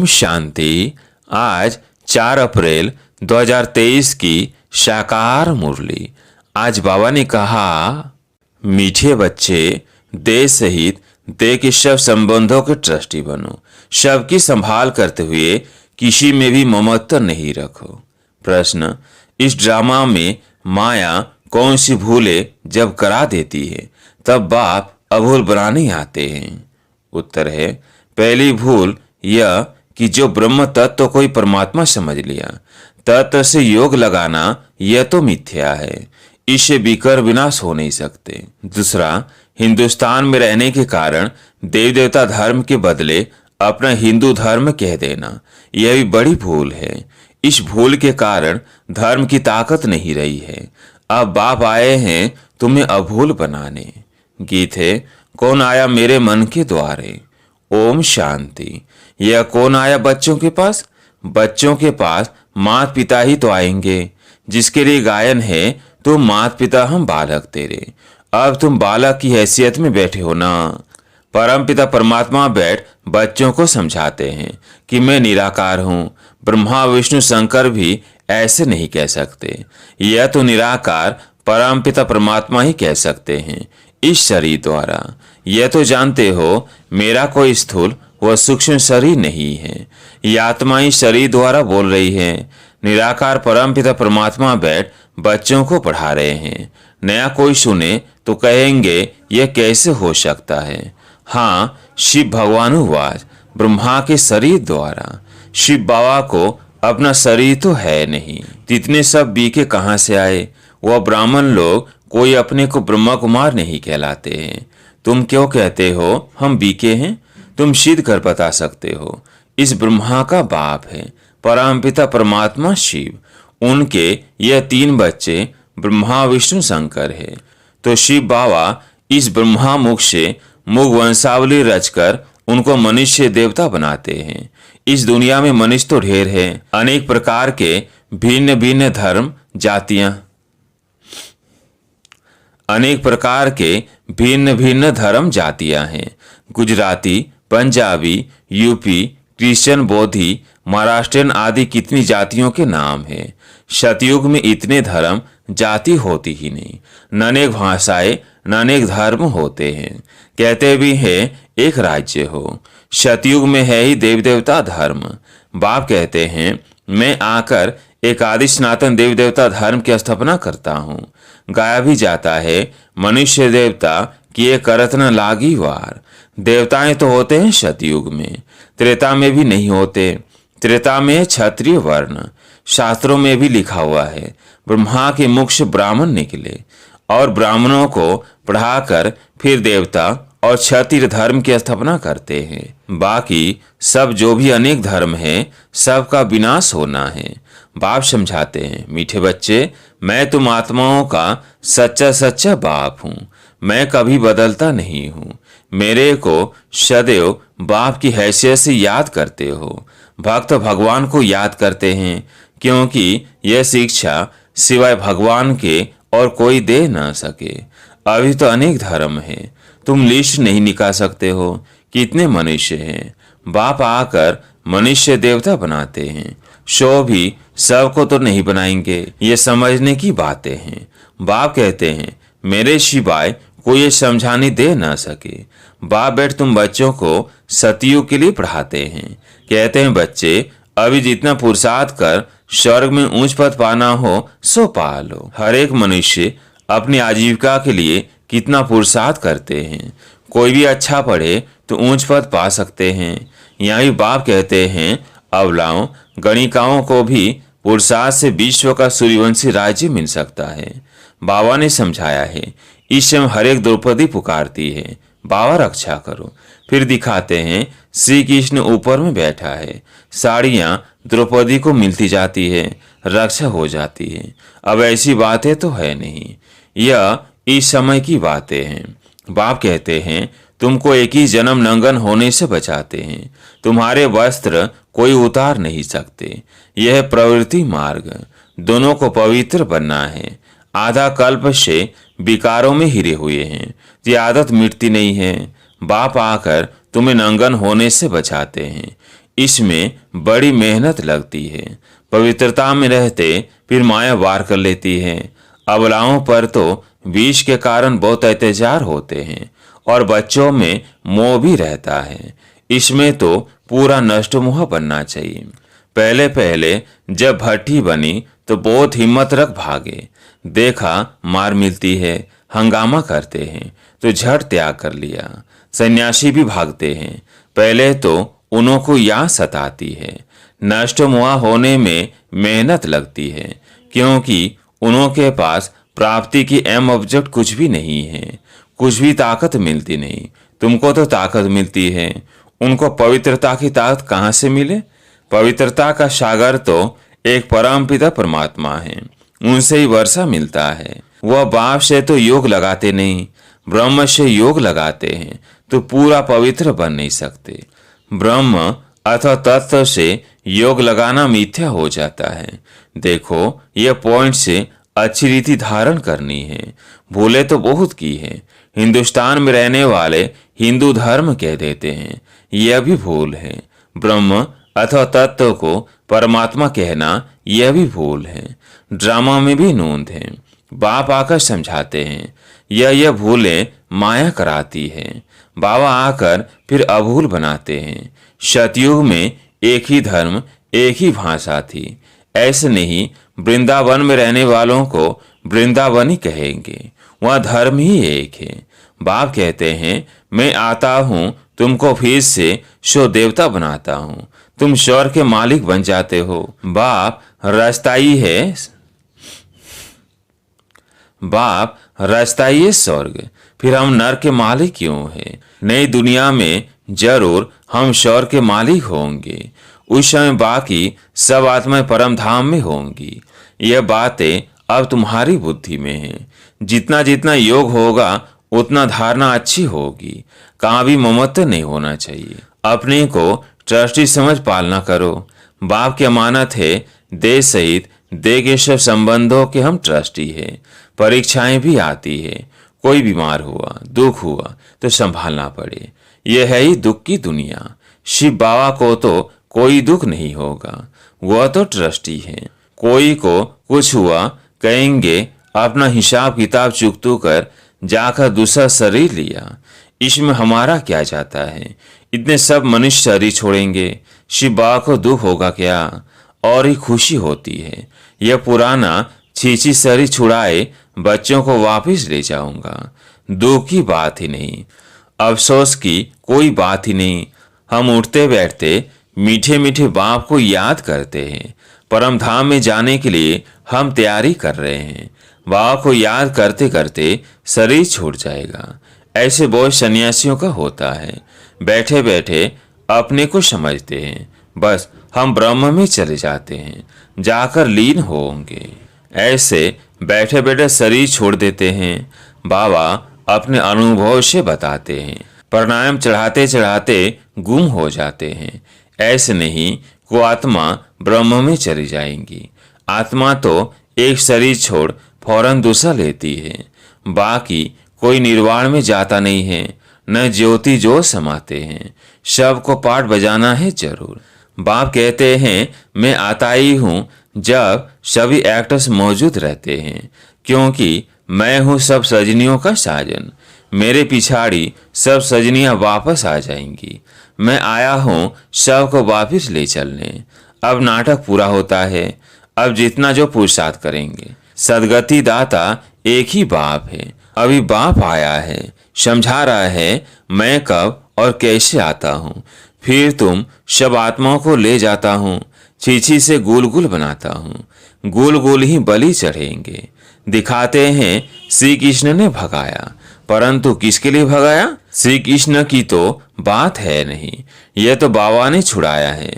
ओम शांति। आज 4 अप्रैल 2023 की साकार मुरली। आज बाबा ने कहा, मीठे बच्चे, देह सहित देह के सब संबंधों के ट्रस्टी बनो। सबकी संभाल करते हुए किसी में भी ममत्व नहीं रखो। प्रश्न, इस ड्रामा में माया कौन सी भूले जब करा देती है तब बाप अभूल बनाने आते हैं? उत्तर है, पहली भूल यह कि जो ब्रह्म तत्व कोई परमात्मा समझ लिया, तत्व से योग लगाना यह तो मिथ्या है, इससे विकर विनाश हो नहीं सकते। दूसरा, हिंदुस्तान में रहने के कारण देव देवता धर्म के बदले अपना हिंदू धर्म कह देना, यह भी बड़ी भूल है। इस भूल के कारण धर्म की ताकत नहीं रही है। अब बाप आए हैं तुम्हें अभूल बनाने। गीत है, कौन आया मेरे मन के द्वारे। ओम शांति। यह कौन आया बच्चों के पास? बच्चों के पास माता पिता ही तो आएंगे, जिसके लिए गायन है, तुम माता पिता हम बालक तेरे। अब तुम बालक की हैसियत में बैठे हो ना। परम पिता परमात्मा बैठ बच्चों को समझाते हैं कि मैं निराकार हूँ। ब्रह्मा विष्णु शंकर भी ऐसे नहीं कह सकते। यह तो निराकार परम पिता परमात्मा ही कह सकते हैं इस शरीर द्वारा। यह तो जानते हो मेरा कोई स्थूल व सूक्ष्म शरीर नहीं है, यह आत्मा ही शरीर द्वारा बोल रही है। निराकार परम पिता परमात्मा बैठ बच्चों को पढ़ा रहे हैं। नया कोई सुने तो कहेंगे यह कैसे हो सकता है। हाँ, शिव भगवानुवाच ब्रह्मा के शरीर द्वारा। शिव बाबा को अपना शरीर तो है नहीं, इतने सब बीके कहाँ से आए? वह ब्राह्मण लोग कोई अपने को ब्रह्मा कुमार नहीं कहलाते हैं। तुम क्यों कहते हो हम बीके हैं? तुम सिद्ध कर बता सकते हो, इस ब्रह्मा का बाप है परमपिता परमात्मा शिव। उनके यह 3 बच्चे ब्रह्मा विष्णु शंकर है। तो शिव बाबा इस ब्रह्मा मुख से मुख वंशावली रचकर उनको मनुष्य देवता बनाते हैं। इस दुनिया में मनुष्य तो ढेर है, अनेक प्रकार के भिन्न भिन्न धर्म जातियां, अनेक प्रकार के भिन्न भिन्न धर्म जातियां हैं। गुजराती, पंजाबी, यूपी, क्रिश्चियन, बोधी, महाराष्ट्रियन आदि कितनी जातियों के नाम हैं। सतयुग में इतने धर्म जाति होती ही नहीं, न अनेक भाषाएं न अनेक धर्म होते हैं। कहते भी हैं एक राज्य हो। सतयुग में है ही देव देवता धर्म। बाप कहते हैं मैं आकर एक आदि सनातन देव देवता धर्म की स्थापना करता हूँ। गाया भी जाता है, मनुष्य देवता किए करत न लागी वार। देवताएं तो होते हैं सतयुग में, त्रेता में भी नहीं होते। त्रेता में क्षत्रिय वर्ण, शास्त्रों में भी लिखा हुआ है ब्रह्मा के मुख से ब्राह्मण निकले और ब्राह्मणों को पढ़ाकर फिर देवता और क्षत्रिय धर्म की स्थापना करते हैं। बाकी सब जो भी अनेक धर्म है, सबका विनाश होना है। बाप समझाते हैं, मीठे बच्चे, मैं तुम आत्माओं का सच्चा सच्चा बाप हूँ। मैं कभी बदलता नहीं हूँ। मेरे को सदैव बाप की हैसियत से याद करते हो। भक्त भगवान को याद करते हैं, क्योंकि यह शिक्षा सिवाय भगवान के और कोई दे ना सके। अभी तो अनेक धर्म हैं, तुम लिस्ट नहीं निकाल सकते हो कितने मनुष्य हैं। बाप आकर मनुष्य देवता बनाते हैं, सो भी सबको तो नहीं बनाएंगे। ये समझने की बातें हैं। बाप कहते हैं मेरे सिवाय कोई ये समझाने दे ना सके। बाप बैठ तुम बच्चों को सतयुग के लिए पढ़ाते हैं। कहते हैं बच्चे, अभी जितना पुरुषार्थ कर स्वर्ग में ऊंच पद पाना हो सो पा लो। हर एक मनुष्य अपनी आजीविका के लिए कितना पुरुषार्थ करते हैं। कोई भी अच्छा पढ़े तो ऊंच पद पा सकते हैं। यहाँ भी बाप कहते हैं अबलाओं गणिकाओं को भी पुरुषार्थ से विश्व का सूर्यवंशी राज्य मिल सकता है। बाबा ने समझाया है, इस समय हर एक द्रौपदी पुकारती है बाबा रक्षा करो। फिर दिखाते हैं श्री कृष्ण ऊपर में बैठा है, साड़ियां द्रौपदी को मिलती जाती है, रक्षा हो जाती है। अब ऐसी बातें तो है नहीं, यह इस समय की बातें हैं। बाप कहते हैं तुमको एक ही जन्म नंगन होने से बचाते हैं। तुम्हारे वस्त्र कोई उतार नहीं सकते। यह प्रवृत्ति मार्ग, दोनों को पवित्र बनना है। आधा कल्प से विकारों में हिरे हुए हैं, ये आदत मिटती नहीं है। बाप आकर तुम्हें नंगन होने से बचाते हैं। इसमें बड़ी मेहनत लगती है। पवित्रता में रहते फिर माया वार कर लेती है। अबलाओं पर तो विष के कारण बहुत अत्याचार होते हैं और बच्चों में मोह भी रहता है। इसमें तो पूरा नष्ट मोह बनना चाहिए। पहले पहले जब भट्टी बनी तो बहुत हिम्मत रख भागे, देखा मार मिलती है, हंगामा करते हैं तो झट त्याग कर लिया। सन्यासी भी भागते हैं, पहले तो उन्हों को याद सताती है। नष्ट मोह होने में मेहनत लगती है, क्योंकि उन्हों के पास प्राप्ति की एम ऑब्जेक्ट कुछ भी नहीं है, कुछ भी ताकत मिलती नहीं। तुमको तो ताकत मिलती है, उनको पवित्रता की ताकत कहाँ से मिले? पवित्रता का सागर तो एक परमपिता परमात्मा है, उनसे ही वर्षा मिलता है। वह बाप से तो योग लगाते नहीं, ब्रह्म से योग लगाते हैं तो पूरा पवित्र बन नहीं सकते। ब्रह्म अथवा तत्व से योग लगाना मिथ्या हो जाता है। देखो, यह पॉइंट से अच्छी रीति धारण करनी है। भूले तो बहुत की है। हिंदुस्तान में रहने वाले हिंदू धर्म कह देते हैं, यह भी भूल है। ब्रह्म अथवा तत्व को परमात्मा कहना यह भी भूल है। ड्रामा में भी नोंद है। बाप आकर समझाते हैं, यह भूलें माया कराती है। बाबा आकर फिर अभूल बनाते हैं। सतयुग में एक ही धर्म, एक ही भाषा थी। ऐसे नहीं, वृंदावन में रहने वालों को वृंदावनी कहेंगे, वह धर्म ही एक है। बाप कहते हैं, मैं आता हूँ तुमको फिर से शो देवता बनाता हूँ, तुम स्वर्ग के मालिक बन जाते हो। बाप रास्ता ही है, बाप रास्ता ही है स्वर्ग, फिर हम नर के मालिक क्यों है? नई दुनिया में जरूर हम स्वर्ग के मालिक होंगे। उस समय बाकी सब आत्माएं परम धाम में होंगी। यह बातें अब तुम्हारी बुद्धि में है। जितना जितना योग होगा उतना धारणा अच्छी होगी। कहाँ भी ममत्व नहीं होना चाहिए। अपने को ट्रस्टी समझ पालना करो। बाप की अमानत है, देश सहित देह के सब संबंधों के हम ट्रस्टी है। परीक्षाएं भी आती है, कोई बीमार हुआ, दुख हुआ तो संभालना पड़े। यह है ही दुख की दुनिया। शिव बाबा को तो कोई दुख नहीं होगा, वह तो ट्रस्टी है। कोई को कुछ हुआ कहेंगे अपना हिसाब किताब चुकतू कर जाकर दूसरा शरीर लिया, इसमें हमारा क्या जाता है? इतने सब मनुष्य शरीर छोड़ेंगे, शिव बाबा को दुख होगा क्या? और ही खुशी होती है। यह पुराना छीछी शरीर छुड़ाए बच्चों को वापस ले जाऊंगा, दुख की बात ही नहीं, अफसोस की कोई बात ही नहीं। हम उठते बैठते मीठे मीठे बाप को याद करते हैं। परम धाम में जाने के लिए हम तैयारी कर रहे हैं। बाबा को याद करते करते शरीर छूट जाएगा। ऐसे बहुत सन्यासियों का होता है, बैठे बैठे अपने को समझते हैं, बस हम ब्रह्म में चले जाते हैं, जाकर लीन होंगे। ऐसे बैठे बैठे शरीर छोड़ देते हैं। बाबा अपने अनुभव से बताते हैं। प्राणायाम चढ़ाते चढ़ाते गुम हो जाते हैं। ऐसे नहीं को आत्मा ब्रह्म में चली जाएंगी। आत्मा तो एक शरीर छोड़ फौरन दूसरा लेती है। बाकी कोई निर्वाण में जाता नहीं है, न ज्योति जो समाते हैं। सबको पाठ बजाना है जरूर। बाप कहते हैं, मैं आता ही हूँ जब सभी एक्टर्स मौजूद रहते हैं, क्योंकि मैं हूँ सब सजनियों का साजन। मेरे पिछाड़ी सब सजनियाँ वापस आ जाएंगी। मैं आया हूँ सबको वापस ले चलने। अब नाटक पूरा होता है। अब जितना जो पुरुषार्थ करेंगे। सदगति दाता एक ही बाप है। अभी बाप आया है, समझा रहा है मैं कब और कैसे आता हूँ। फिर तुम सब आत्माओं को ले जाता हूँ, छीछी से गोल गोल बनाता हूँ, गोल गोल ही बलि चढ़ेंगे। दिखाते हैं श्री कृष्ण ने भगाया, परंतु किसके लिए भगाया? श्री कृष्ण की तो बात है नहीं, यह तो बाबा ने छुड़ाया है।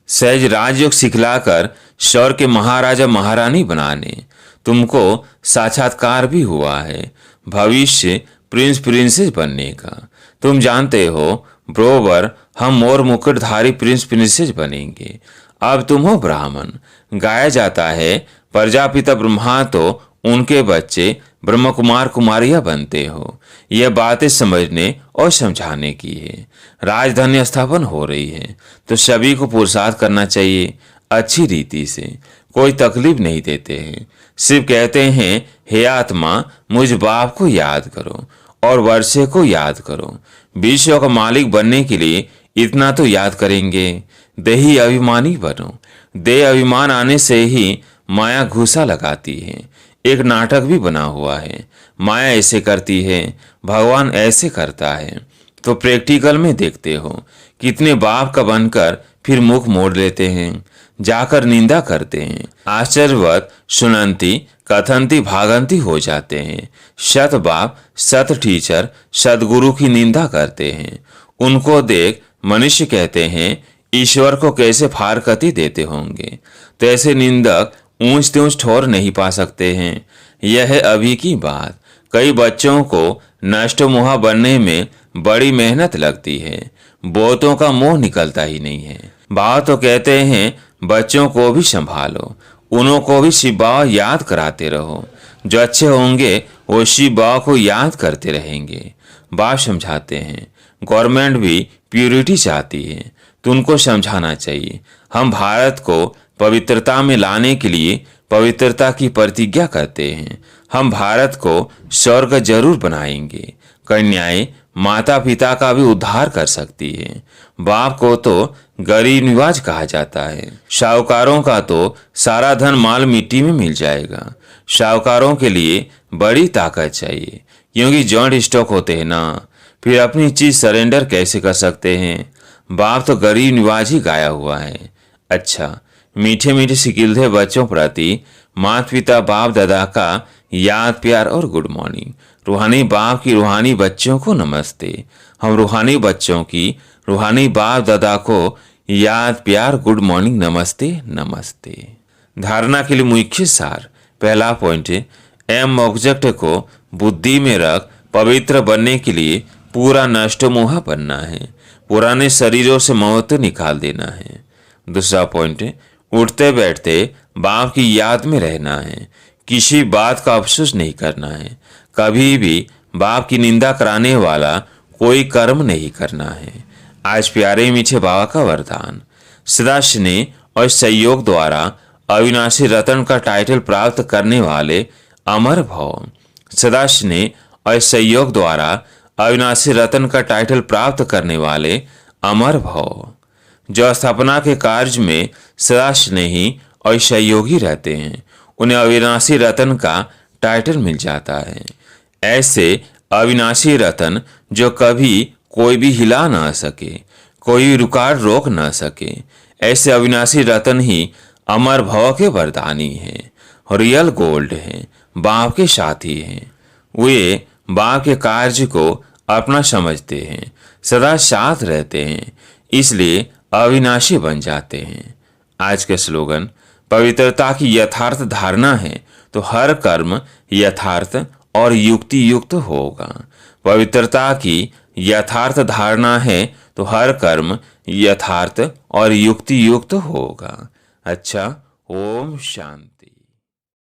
सहज राजयोग सिखलाकर स्वर्ग के महाराजा महारानी बनाने। तुमको साक्षात्कार भी हुआ है भविष्य प्रिंस प्रिंसेस बनने का। तुम जानते हो बरोबर हम मोर मुकुटधारी प्रिंस प्रिंसेस बनेंगे। अब तुम हो ब्राह्मण। गाया जाता है प्रजापिता ब्रह्मा तो उनके बच्चे ब्रह्म कुमार कुमारियां बनते हो। यह बातें समझने और समझाने की है। राजधानी स्थापन हो रही है तो सभी को पुरुषार्थ करना चाहिए अच्छी रीति से। कोई तकलीफ नहीं देते हैं, सिर्फ कहते हैं हे आत्मा मुझ बाप को याद करो और वर्षे को याद करो। विश्व का मालिक बनने के लिए इतना तो याद करेंगे। देही अभिमानी बनो। देह अभिमान आने से ही माया घूसा लगाती है। एक नाटक भी बना हुआ है, माया ऐसे करती है, भगवान ऐसे करता है। तो प्रैक्टिकल में देखते हो कितने बाप का बनकर फिर मुख मोड़ लेते हैं, जाकर निंदा करते हैं। आश्चर्यवत सुनंती कथंती भागंती हो जाते हैं। शत बाप सत टीचर सदगुरु की निंदा करते हैं। उनको देख मनुष्य कहते हैं ईश्वर को कैसे फारकती देते होंगे। तो ऐसे निंदक ऊंच त्यूंच ठोर नहीं पा सकते हैं। यह है अभी की बात। कई बच्चों को नष्ट मोहा बनने में बड़ी मेहनत लगती है, बहुतों का मोह निकलता ही नहीं है। बाबा तो कहते हैं बच्चों को भी संभालो, उन्हों को भी शिव बाबा याद कराते रहो। जो अच्छे होंगे वो शिव बाबा को याद करते रहेंगे। बाप समझाते हैं गवर्नमेंट भी प्यूरिटी चाहती है तो उनको समझाना चाहिए। हम भारत को पवित्रता में लाने के लिए पवित्रता की प्रतिज्ञा करते हैं। हम भारत को स्वर्ग जरूर बनाएंगे। कन्याएं माता पिता का भी उद्धार कर सकती है। बाप को तो गरीब निवाज कहा जाता है। साहूकारों का तो सारा धन माल मिट्टी में मिल जाएगा। साहूकारों के लिए बड़ी ताकत चाहिए, क्योंकि जॉइंट स्टॉक होते हैं ना, फिर अपनी चीज सरेंडर कैसे कर सकते हैं। बाप तो गरीब निवाज ही गाया हुआ है। अच्छा, मीठे मीठे सिकिलते बच्चों प्रति माता पिता बाप दादा का याद प्यार और गुड मॉर्निंग। रूहानी बाप की रूहानी बच्चों को नमस्ते। हम रूहानी बच्चों की रूहानी बाप दादा को याद प्यार गुड मॉर्निंग नमस्ते नमस्ते। धारणा के लिए मुख्य सार। पहला पॉइंट है एम ऑब्जेक्ट को बुद्धि में रख पवित्र बनने के लिए पूरा नष्ट मोहा बनना है। पुराने शरीरों से मौत निकाल देना है। दूसरा पॉइंट है उठते बैठते बाप की याद में रहना है। किसी बात का अफसोस नहीं करना है। कभी भी बाप की निंदा कराने वाला कोई कर्म नहीं करना है। आज प्यारे मीठे बाबा का वरदान। सदा स्नेह और सहयोग द्वारा अविनाशी रतन का टाइटल प्राप्त करने वाले अमर भव। सदा स्नेह और सहयोग द्वारा अविनाशी रतन का टाइटल प्राप्त करने वाले अमर भव। जो स्थापना के कार्य में सदा स्नेही और सहयोगी रहते हैं उन्हें अविनाशी रतन का टाइटल मिल जाता है। ऐसे अविनाशी रतन जो कभी कोई भी हिला ना सके, कोई भी रुकावट रोक ना सके, ऐसे अविनाशी रतन ही अमर भव के वरदानी हैं, रियल गोल्ड हैं, बाप के साथी हैं। वे बाप के कार्य को अपना समझते हैं, सदा साथ रहते हैं, इसलिए अविनाशी बन जाते हैं। आज के स्लोगन पवित्रता की यथार्थ धारणा है तो हर कर्म यथार्थ और युक्ति युक्त होगा। पवित्रता की यथार्थ धारणा है तो हर कर्म यथार्थ और युक्ति युक्त होगा। अच्छा, ओम शांति।